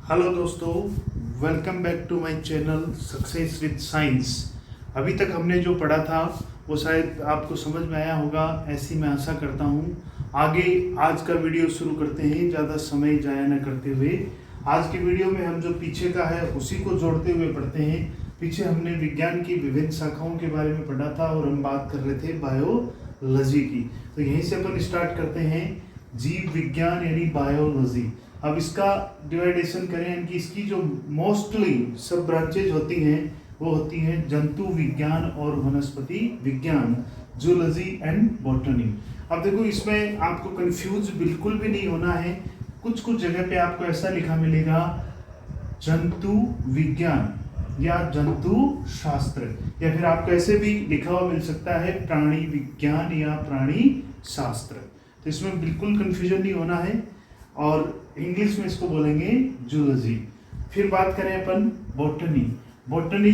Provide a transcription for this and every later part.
Hello दोस्तों, welcome back to my channel success with science. अभी तक हमने जो पढ़ा था वो शायद आपको समझ में आया होगा, ऐसी मैं आशा करता हूँ। आगे आज का वीडियो शुरू करते हैं, ज़्यादा समय जाया न करते हुए। आज के वीडियो में हम जो पीछे का है उसी को जोड़ते हुए पढ़ते हैं। पीछे हमने विज्ञान की विभिन्न शाखाओं के बारे में पढ़ा था और हम बात कर रहे थे बायोलॉजी की। तो यहीं से अपन स्टार्ट करते हैं, जीव विज्ञान यानी बायोलॉजी। अब इसका डिवाइडेशन करें, यानी कि इसकी जो मोस्टली सब ब्रांचेज होती हैं वो होती हैं जंतु विज्ञान और वनस्पति विज्ञान, जूलॉजी एंड बॉटनी। अब देखो, इसमें आपको कंफ्यूज बिल्कुल भी नहीं होना है। कुछ कुछ जगह पे आपको ऐसा लिखा मिलेगा जंतु विज्ञान या जंतु शास्त्र, या फिर आपको ऐसे भी लिखा हुआ मिल सकता है प्राणी विज्ञान या प्राणी शास्त्र। तो इसमें बिल्कुल कंफ्यूजन नहीं होना है, और इंग्लिश में इसको बोलेंगे जूलॉजी। फिर बात करें अपन बॉटनी। बॉटनी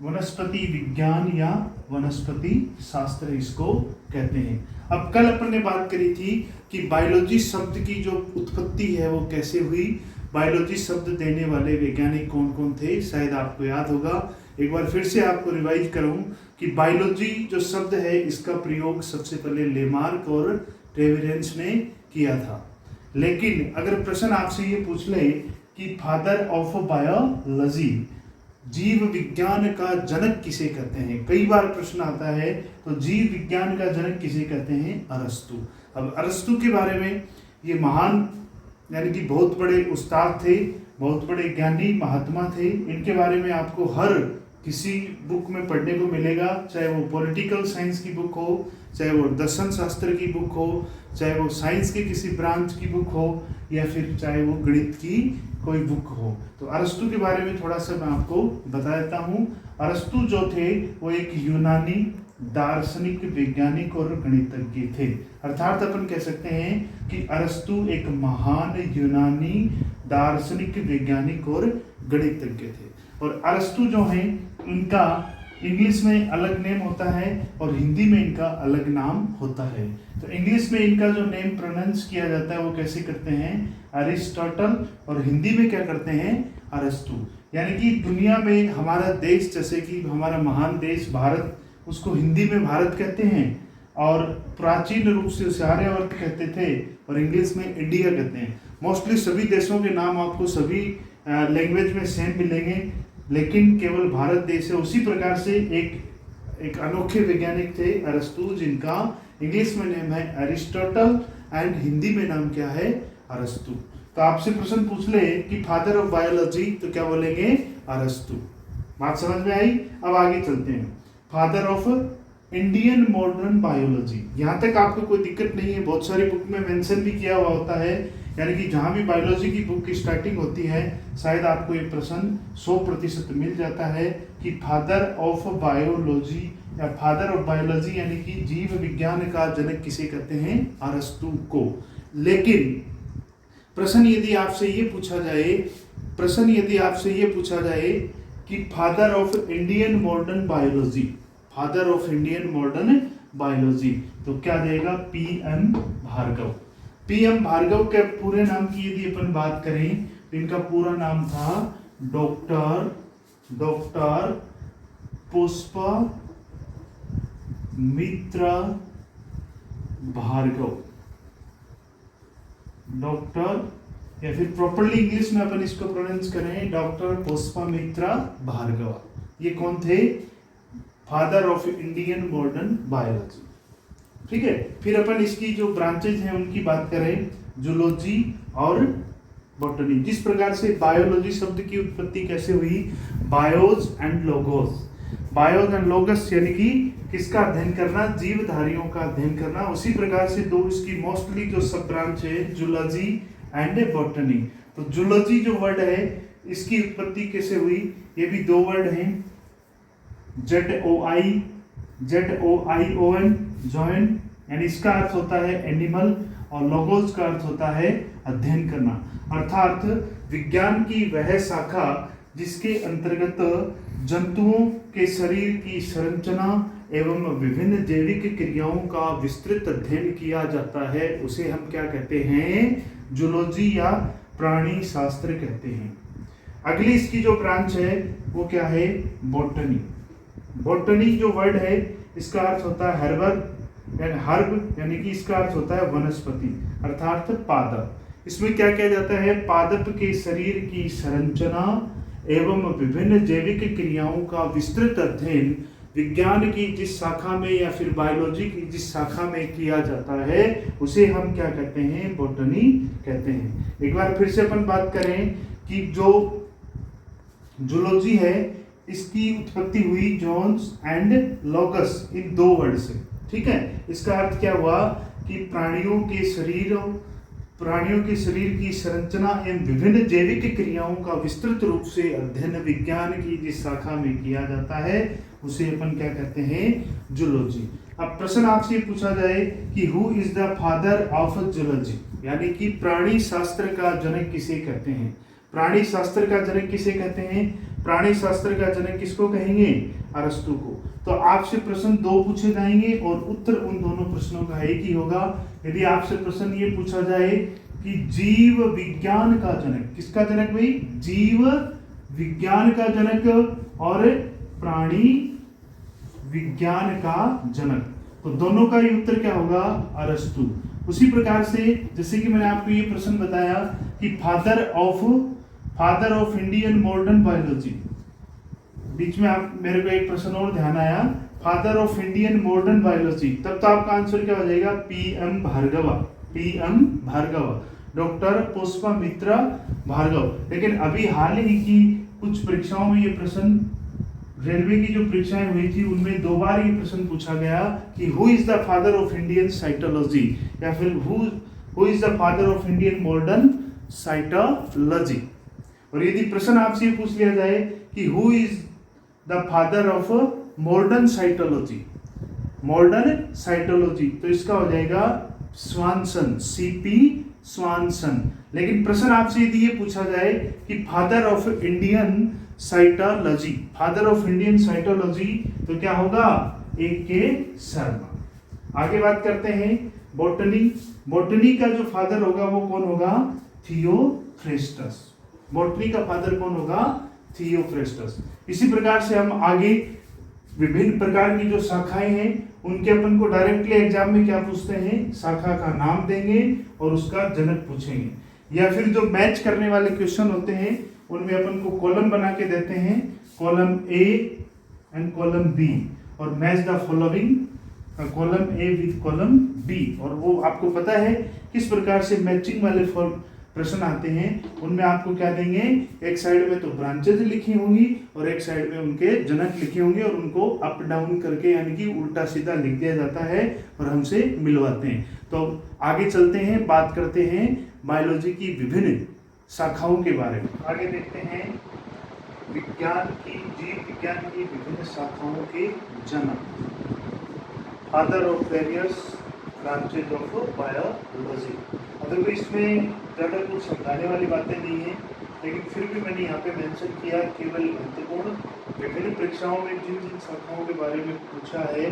वनस्पति विज्ञान या वनस्पति शास्त्र इसको कहते हैं। अब कल अपन ने बात करी थी कि बायोलॉजी शब्द की जो उत्पत्ति है वो कैसे हुई, बायोलॉजी शब्द देने वाले वैज्ञानिक कौन कौन थे, शायद आपको याद होगा। एक बार फिर से आपको रिवाइज करूं कि बायोलॉजी जो शब्द है इसका प्रयोग सबसे पहले लेमार्क और ट्रेवेरेंस ने किया था। लेकिन अगर प्रश्न आपसे ये पूछ ले कि फादर ऑफ बायोलॉजी, जीव विज्ञान का जनक किसे कहते हैं, कई बार प्रश्न आता है, तो जीव विज्ञान का जनक किसे कहते हैं? अरस्तु। अब अरस्तु के बारे में, ये महान यानी कि बहुत बड़े उस्ताद थे, बहुत बड़े ज्ञानी महात्मा थे। इनके बारे में आपको हर किसी बुक में पढ़ने को मिलेगा, चाहे वो पॉलिटिकल साइंस की बुक हो, चाहे वो दर्शन शास्त्र की बुक हो, चाहे वो साइंस के किसी ब्रांच की बुक हो, या फिर चाहे वो गणित की कोई बुक हो। तो अरस्तु के बारे में थोड़ा सा मैं आपको बता देता हूँ। अरस्तु जो थे वो एक यूनानी दार्शनिक, वैज्ञानिक और गणितज्ञ थे। अर्थात अपन कह सकते हैं कि अरस्तु एक महान यूनानी दार्शनिक, वैज्ञानिक और गणितज्ञ थे। और अरस्तु जो हैं इनका इंग्लिश में अलग नेम होता है और हिंदी में इनका अलग नाम होता है। तो इंग्लिश में इनका जो नेम प्रोनाउंस किया जाता है वो कैसे करते हैं? अरिस्टोटल। और हिंदी में क्या करते हैं? अरस्तु। यानी कि दुनिया में हमारा देश, जैसे कि हमारा महान देश भारत, उसको हिंदी में भारत कहते हैं, और प्राचीन रूप से उसे आर्यावर्त कहते थे, और इंग्लिश में इंडिया कहते हैं। मोस्टली सभी देशों के नाम आपको सभी लैंग्वेज में सेम मिलेंगे, लेकिन केवल भारत देश है। उसी प्रकार से एक अनोखे वैज्ञानिक थे अरस्तु, जिनका इंग्लिश में नेम है अरिस्टोटल एंड हिंदी में नाम क्या है? अरस्तु। तो आपसे प्रश्न पूछ ले कि फादर ऑफ बायोलॉजी, तो क्या बोलेंगे? अरस्तु। बात समझ में आई? अब आगे चलते हैं। Father of Indian modern biology, यहाँ तक आपको कोई दिक्कत नहीं है, बहुत सारी बुक में मेंशन भी किया हुआ होता है। यानी कि जहाँ भी बायोलॉजी की बुक की स्टार्टिंग होती है, शायद आपको ये प्रश्न 100% मिल जाता है कि फादर ऑफ बायोलॉजी या फादर ऑफ बायोलॉजी यानी कि जीव विज्ञान का जनक किसे कहते हैं? अरस्तु को। लेकिन प्रश्न यदि आपसे ये पूछा जाए कि father of Indian modern biology, father of Indian modern biology, तो क्या देगा? PM भार्गव। PM भार्गव के पूरे नाम की यदि अपन बात करें तो इनका पूरा नाम था डॉक्टर पुष्पमित्र भार्गव। डॉक्टर, या फिर प्रॉपर्ली इंग्लिश में अपन इसको प्रोनाउंस करें डॉक्टर पुष्पमित्र भार्गव। ये कौन थे? Father of Indian modern biology. ठीक है। फिर अपन इसकी जो ब्रांचेज हैं उनकी बात करें, जूलॉजी और बॉटनी। जिस प्रकार से बायोलॉजी शब्द की उत्पत्ति कैसे हुई? बायोज एंड लोगोस। बायोज एंड लोगस यानी कि किसका अध्ययन करना? जीवधारियों का अध्ययन करना। उसी प्रकार से दो इसकी मोस्टली जो सब ब्रांच है, जूलॉजी एंड बॉटनी। तो जूलॉजी जो वर्ड है इसकी उत्पत्ति कैसे हुई? ये भी दो वर्ड हैं, ZOION, जॉइन, यानी इसका अर्थ होता है एनिमल, और लोगोस का अर्थ होता है अध्ययन करना। अर्थात विज्ञान की वह शाखा जिसके अंतर्गत जंतुओं के शरीर की संरचना एवं विभिन्न जैविक क्रियाओं का विस्तृत अध्ययन किया जाता है, उसे हम क्या कहते हैं? जूलॉजी या प्राणी शास्त्र कहते हैं। अगली इसकी जो ब्रांच है वो क्या है, बॉटनी। बॉटनी जो वर्ड है इसका अर्थ होता है हर्ब, यानी कि इसका अर्थ होता है वनस्पति अर्थात पादप। इसमें क्या किया जाता है, पादप के शरीर की संरचना एवं विभिन्न जैविक क्रियाओं का विस्तृत अध्ययन विज्ञान की जिस शाखा में या फिर बायोलॉजी की जिस शाखा में किया जाता है उसे हम क्या कहते हैं, बॉटनी कहते हैं। एक बार फिर से अपन बात करें कि जो जूलॉजी है इसकी उत्पत्ति हुई जोन्स एंड लॉकस इन दो वर्ड से, ठीक है। इसका अर्थ क्या हुआ कि प्राणियों के शरीर की संरचना एवं विभिन्न जैविक क्रियाओं का विस्तृत रूप से अध्ययन विज्ञान की जिस शाखा में किया जाता है उसे अपन क्या कहते हैं, जूलॉजी। अब प्रश्न आपसे पूछा जाए कि who is the father of zoology, यानी कि प्राणी शास्त्र का जनक किसे कहते हैं। प्राणी शास्त्र का जनक किसे कहते हैं, प्राणी शास्त्र का जनक किसको कहेंगे, अरस्तु को। तो आपसे प्रश्न दो पूछे जाएंगे और उत्तर उन दोनों प्रश्नों का एक ही होगा। यदि आपसे प्रश्न ये पूछा जाए कि जीव विज्ञान का जनक, किसका जनक भाई, जीव विज्ञान का जनक और प्राणी विज्ञान का जनक, तो दोनों का ही उत्तर क्या होगा, अरस्तु। उसी प्रकार से जैसे कि मैंने आपको ये प्रश्न बताया कि father of Indian modern biology, बीच में आप मेरे को एक प्रश्न और ध्यान आया, father of Indian modern biology, तब तो आपका आंसर क्या हो जाएगा, पीएम भार्गवा, डॉक्टर पुष्पामित्रा भार्गव। लेकिन अभी हाल ही की कुछ परीक्षाओं में ये प्रश्न, रेलवे की जो परीक्षाएं हुई थी उनमें दो बार ये प्रश्न पूछा गया कि who is the father of Indian cytology, या फिर who is the father of Indian modern cytology. और यदि प्रश्न आपसे पूछ लिया जाए कि who is the father of modern cytology, तो इसका हो जाएगा स्वानसन, सीपी स्वानसन। लेकिन प्रश्न आपसे यदि ये पूछा जाए कि फादर ऑफ इंडियन साइटोलॉजी, तो क्या होगा, A.K. शर्मा। आगे बात करते हैं बॉटनी का जो फादर होगा वो कौन होगा, थियोफ्रेस्टस। बॉटनी का फादर कौन होगा, थियोफ्रेस्टस। इसी प्रकार से हम आगे विभिन्न प्रकार की जो शाखाएं हैं उनके अपन को डायरेक्टली एग्जाम में क्या पूछते हैं, शाखा का नाम देंगे और उसका जनक पूछेंगे, या फिर जो मैच करने वाले क्वेश्चन होते हैं उनमें अपन को कॉलम बना के देते हैं, column A and column B, और match the following, column A with column B. और वो आपको पता है किस प्रकार से मैचिंग वाले प्रश्न आते हैं, उनमें आपको क्या देंगे, एक साइड में तो ब्रांचेज लिखी होंगी और एक साइड में उनके जनक लिखे होंगे, और उनको अप डाउन करके यानी कि उल्टा सीधा लिख दिया जाता है और हमसे मिलवाते हैं। तो आगे चलते हैं, बात करते हैं बायोलॉजी की विभिन्न शाखाओं के बारे में। आगे देखते हैं जीव विज्ञान की विभिन्न शाखाओं के जनक, father of various branches of biology. अगर इसमें ज़्यादा कुछ समझाने वाली बातें नहीं है, लेकिन फिर भी मैंने यहाँ पे मेंशन किया केवल महत्वपूर्ण विभिन्न परीक्षाओं में जिन जिन शाखाओं के बारे में पूछा है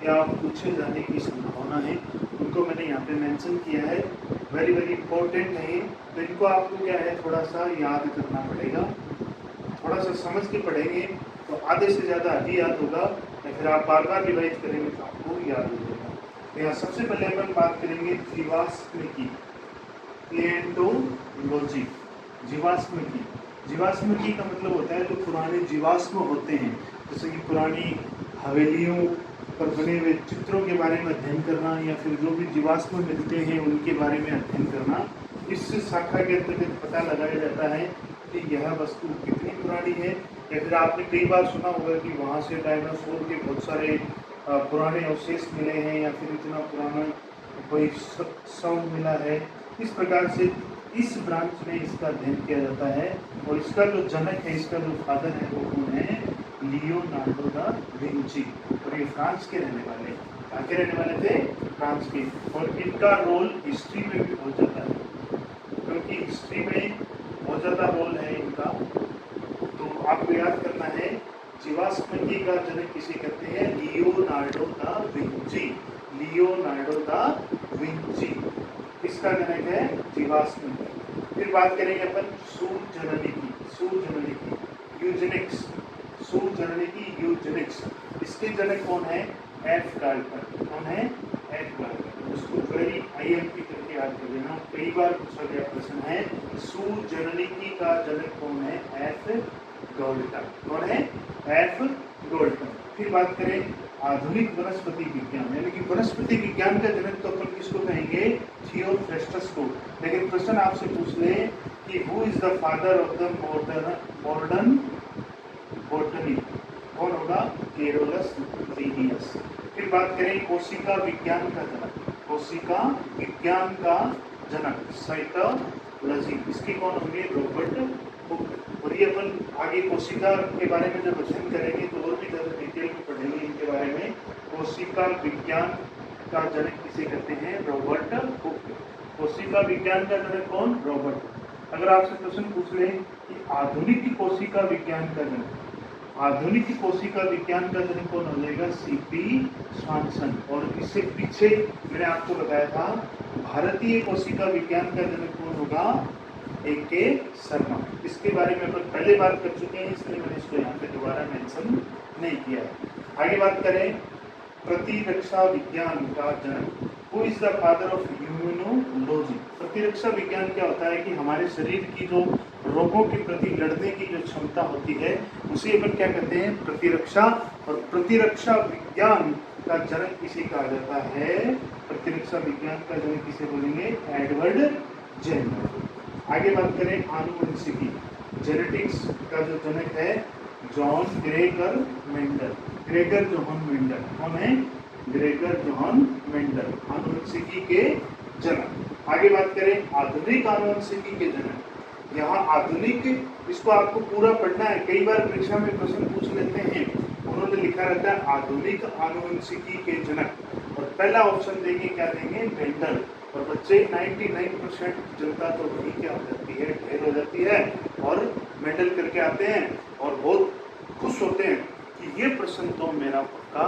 या पूछे जाने की संभावना है उनको मैंने यहाँ पे मेंशन किया है। वेरी वेरी इंपॉर्टेंट है, तो इनको आपको क्या है, थोड़ा सा याद करना पड़ेगा, थोड़ा सा समझ के पढ़ेंगे तो आधे से ज़्यादा अभी याद होगा, या फिर आप बार बार रिवाइज करेंगे तो आपको याद हो जाएगा। यहाँ सबसे पहले अपन बात करेंगे जीवाश्म की, प्लेंटोलॉजी। जीवाश्म की का मतलब होता है जो पुराने जीवाश्म होते हैं, जैसे कि पुरानी हवेलियों पर बने हुए चित्रों के बारे में अध्ययन करना, या फिर जो भी जीवाश्म मिलते हैं उनके बारे में अध्ययन करना। इस शाखा के अंतर्गत पता लगाया जाता है कि यह वस्तु कितनी पुरानी है, या फिर आपने कई बार सुना होगा कि वहाँ से डायनासोर के बहुत सारे पुराने अवशेष मिले हैं, या फिर इतना पुराना कोई शव मिला है। इस प्रकार से इस ब्रांच में इसका अध्ययन किया जाता है, और इसका जो जनक है, इसका जो फादर है वो कौन है, लियोनार्डो दा विंची। और ये फ्रांस के रहने वाले, कहाँ के रहने वाले थे, फ्रांस के। और इनका रोल हिस्ट्री में भी बहुत ज़्यादा है, क्योंकि हिस्ट्री में बहुत ज़्यादा रोल है इनका। तो आपको याद करना है जीवाश्म का जनक किसे कहते हैं, लियोनार्डो दा विंची। इसका जनक है जीवाश्म। फिर बात करेंगे अपन सूर जननी की यूजेनिक्स। सूर जननी की यूजेनिक्स, इसके जनक कौन है? F Galton. कौन है? F Galton. उसको वेरी आईएमपी करके याद कर लेना, कई बार पूछा गया प्रश्न है। सूर जननी की का जनक कौन है? F Galton. कौन है? F Galton. फिर बात करें आधुनिक वनस्पति विज्ञान, यानी कि वनस्पति विज्ञान का जनक तो अपन किसको कहेंगे? थियोफ्रेस्टस को। लेकिन प्रश्न आपसे पूछ ले कि who is the father of the modern botany, कौन होगा? Carolus Linnaeus. फिर बात करें कोशिका विज्ञान का जनक, कोशिका विज्ञान का जनक साइटोलॉजी, इसके कौन होंगे? Robert Hooke. और ये अपन आगे कोशिका के बारे में जब अध्ययन करेंगे तो और भी ज़्यादा डिटेल में पढ़ेंगे इनके बारे में। कोशिका विज्ञान का जनक किसे कहते हैं? Robert Hooke. कोशिका विज्ञान का जनक कौन? रॉबर्ट। अगर आपसे प्रश्न पूछ ले कि आधुनिक कोशिका विज्ञान का जनक, आधुनिक कोशिका विज्ञान का जनक कौन हो जाएगा? सीपी स्वानसन। और इससे पीछे मैंने आपको बताया था भारतीय कोशिका विज्ञान का जनक कौन होगा? ए.के. शर्मा। इसके बारे में अपन पहले बात कर चुके हैं, इसलिए मैंने इसको यहाँ पे दोबारा मेंशन नहीं किया है। आगे बात करें प्रतिरक्षा विज्ञान का जनक, who is the father of immunology. प्रतिरक्षा विज्ञान क्या होता है कि हमारे शरीर की जो रोगों के प्रति लड़ने की जो क्षमता होती है उसे अपन क्या कहते हैं? प्रतिरक्षा। और प्रतिरक्षा विज्ञान का जनक किसे कहा जाता है? प्रतिरक्षा विज्ञान का जनक किसे बोलेंगे? Edward Jenner. आगे बात करें आनुवंशिकी, जेनेटिक्स का जो जनक है John Gregor Mendel. Gregor Johann Mendel. कौन है? ग्रेगर जोहन मेंडल, आनुवंशिकी के जनक। आगे बात करें आधुनिक आनुवंशिकी के जनक। यहाँ आधुनिक, इसको आपको पूरा पढ़ना है, कई बार परीक्षा में प्रश्न पूछ लेते हैं। उन्होंने लिखा रहता है आधुनिक आनुवंशिकी के जनक, और पहला ऑप्शन देंगे, क्या देंगे? मेंडल। और बच्चे 99% जनता तो वही क्या हो जाती है? ढेर हो जाती है और मेंडल करके आते हैं और बहुत खुश होते हैं कि ये प्रश्न तो मेरा पक्का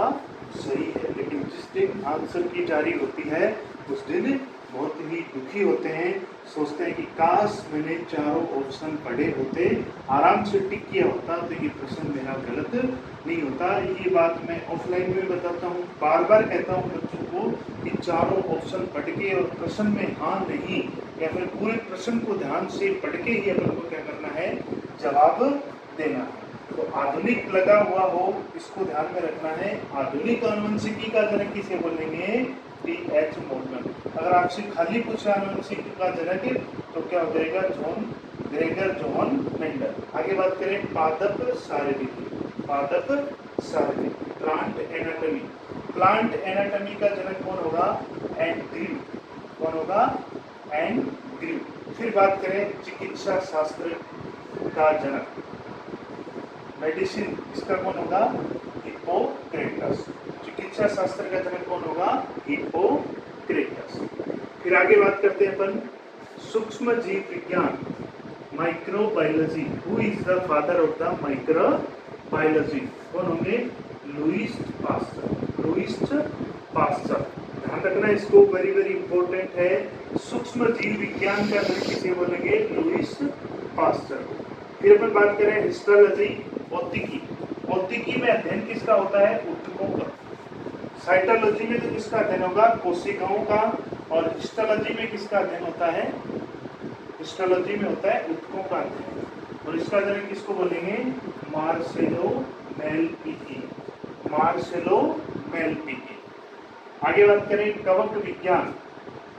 सही है। लेकिन जिस दिन आंसर की जारी होती है उस दिन बहुत ही दुखी होते हैं, सोचते हैं कि काश मैंने चारों ऑप्शन पढ़े होते, आराम से टिक किया होता तो ये प्रश्न मेरा गलत नहीं होता। ये बात मैं ऑफलाइन में बताता हूँ, बार बार कहता हूँ बच्चों को कि चारों ऑप्शन पढ़ के और प्रश्न में हाँ नहीं या फिर पूरे प्रश्न को ध्यान से पढ़ के ही अपन को क्या करना है? जवाब देना है। तो आधुनिक लगा हुआ हो इसको ध्यान में रखना है। आधुनिक आनुवंशिकी का जनक किसे बोलेंगे? टी.एच. मॉर्गन। अगर आपसे खाली पूछे आनुवंशिकी का जनक तो क्या हो जाएगा? Gregor Johann Mendel. आगे बात करें पादप शारीरिकी, पादप शारीरिकी, प्लांट एनाटॉमी। प्लांट एनाटॉमी का जनक कौन होगा? एंड्रयू। कौन होगा? एंड्रयू। फिर बात करें चिकित्सा शास्त्र का जनक, मेडिसिन, इसका कौन होगा? हिप्पोक्रेटस। चिकित्सा शास्त्र का जनक कौन होगा? हिप्पोक्रेटस। फिर आगे बात करते हैं अपन सूक्ष्म जीव विज्ञान, microbiology. Who is the father of the microbiology? कौन होंगे? Lewis pasture. लुईस पास्चर, ध्यान रखना इसको, वेरी वेरी इंपॉर्टेंट है। सूक्ष्म जीव विज्ञान का जनक किसे बोलेंगे? Lewis pasture. फिर अपन बात करें हिस्टोलॉजी, औद्योगिकी। औद्योगिकी में अध्ययन किसका होता है? ऊतकों का। साइटोलॉजी में तो किसका अध्ययन होगा? कोशिकाओं का। और हिस्टोलॉजी में किसका अध्ययन होता है? हिस्टोलॉजी में होता है ऊतकों का अध्ययन। और इसका जनक किसको बोलेंगे? मार्सेलो मेलपीकी। मार्सेलो मेलपीकी। आगे बात करें कवक विज्ञान,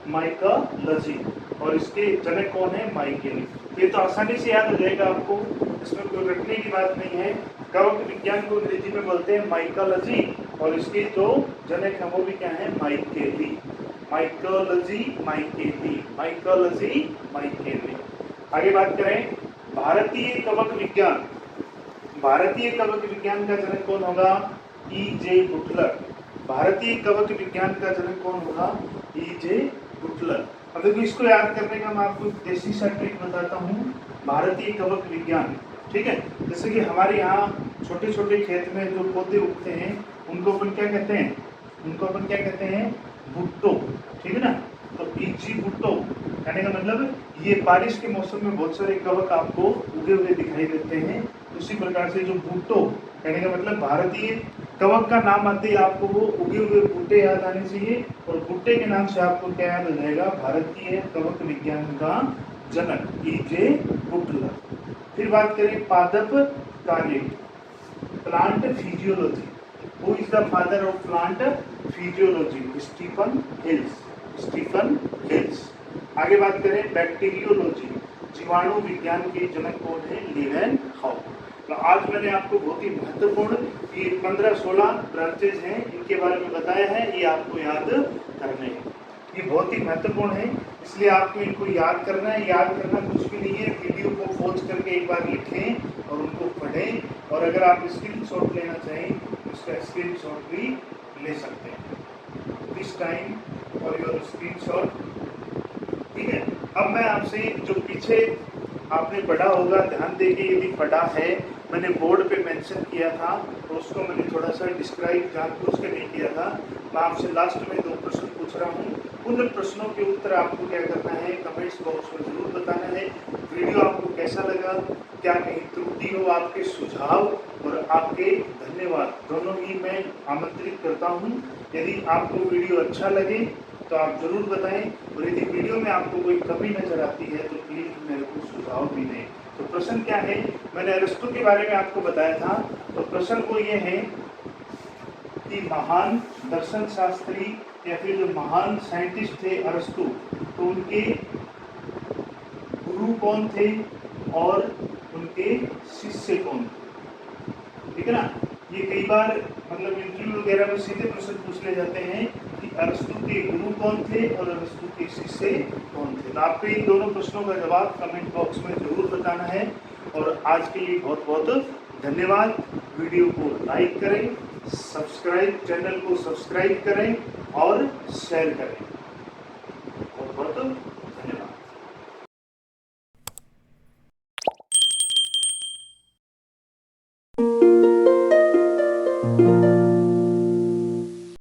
माइकोलॉजी, और इसके जनक कौन है? माइकेली। ये तो आसानी से याद हो जाएगा आपको, इसमें कोई रखने की बात नहीं है। कवक विज्ञान को अंग्रेजी में बोलते हैं माइकोलॉजी, और इसके जो जनक है वो भी क्या है? माइकेली। Mycology माइकेली, mycology माइकेली। आगे बात करें भारतीय कवक विज्ञान। भारतीय कवक विज्ञान का जनक कौन होगा? ई.जे. बुटलर। भारतीय कवक विज्ञान का जनक कौन होगा? ई.जे. बुटलर। अब देखो इसको याद करने का मैं आपको देसी सा ट्रिक बताता हूँ। भारतीय कवक विज्ञान, ठीक है, जैसे कि हमारे यहाँ छोटे छोटे खेत में जो पौधे उगते हैं उनको अपन क्या कहते हैं? उनको अपन क्या कहते हैं? भुट्टो, ठीक है ना। तो ई.जी. भुट्टो कहने का मतलब ये बारिश के मौसम में बहुत सारे कवक आपको उगे हुए दिखाई देते हैं। उसी प्रकार से जो बूटो, कहने का मतलब भारतीय कवक का नाम आते ही आपको वो उगे हुए बूटे याद आने चाहिए, और बूटे के नाम से आपको क्या याद आ जाएगा, भारतीय कवक विज्ञान का जनक E.J. बुटलर। फिर बात करें पादप कार्य, plant physiology, who is the father of plant physiology, Stephen Hales. आगे बात करें बैक्टीरियोलॉजी, जीवाणु विज्ञान के जनक कौन है, लीवेनहॉफ। तो आज मैंने आपको बहुत ही महत्वपूर्ण ये 15-16 ब्रांचेज हैं, इनके बारे में बताया है, ये आपको याद करने हैं। ये बहुत ही महत्वपूर्ण है, इसलिए आपको इनको याद करना है। याद करना कुछ भी नहीं है, वीडियो को पॉज करके एक बार लिखें और उनको पढ़ें, और अगर आप स्क्रीनशॉट लेना चाहें तो उसका स्क्रीनशॉट भी ले सकते हैं। This time for your screenshot, ठीक है। अब मैं आपसे जो पीछे आपने पढ़ा होगा, ध्यान देके यदि पढ़ा है, मैंने बोर्ड पे मेंशन किया था, तो उसको मैंने थोड़ा सा डिस्क्राइब जानबूझ के नहीं किया था। मैं आपसे लास्ट में 2 प्रश्न पूछ रहा हूँ, उन प्रश्नों के उत्तर आपको क्या करना है, कमेंट्स बॉक्स में जरूर बताना है। वीडियो आपको कैसा लगा, क्या कहीं त्रुटि हो, आपके सुझाव और आपके धन्यवाद दोनों ही मैं आमंत्रित करता हूँ। यदि आपको वीडियो अच्छा लगे तो आप जरूर बताएं, और यदि वीडियो में आपको कोई कमी नजर आती है तो प्लीज मेरे को सुझाव भी दें। तो प्रश्न क्या है, मैंने अरस्तु के बारे में आपको बताया था, तो प्रश्न वो ये है कि महान दर्शन शास्त्री या फिर जो महान साइंटिस्ट थे अरस्तु, तो उनके गुरु कौन थे और उनके शिष्य कौन थे, ठीक है ना। ये कई बार मतलब इंटरव्यू वगैरह में सीधे प्रश्न पूछ ले जाते हैं कि अरस्तु के गुरु कौन थे और अरस्तु के शिष्य कौन थे। तो आपको इन दोनों प्रश्नों का जवाब कमेंट बॉक्स में जरूर बताना है। और आज के लिए बहुत बहुत धन्यवाद। वीडियो को लाइक करें, चैनल को सब्सक्राइब करें और शेयर करें। बहुत बहुत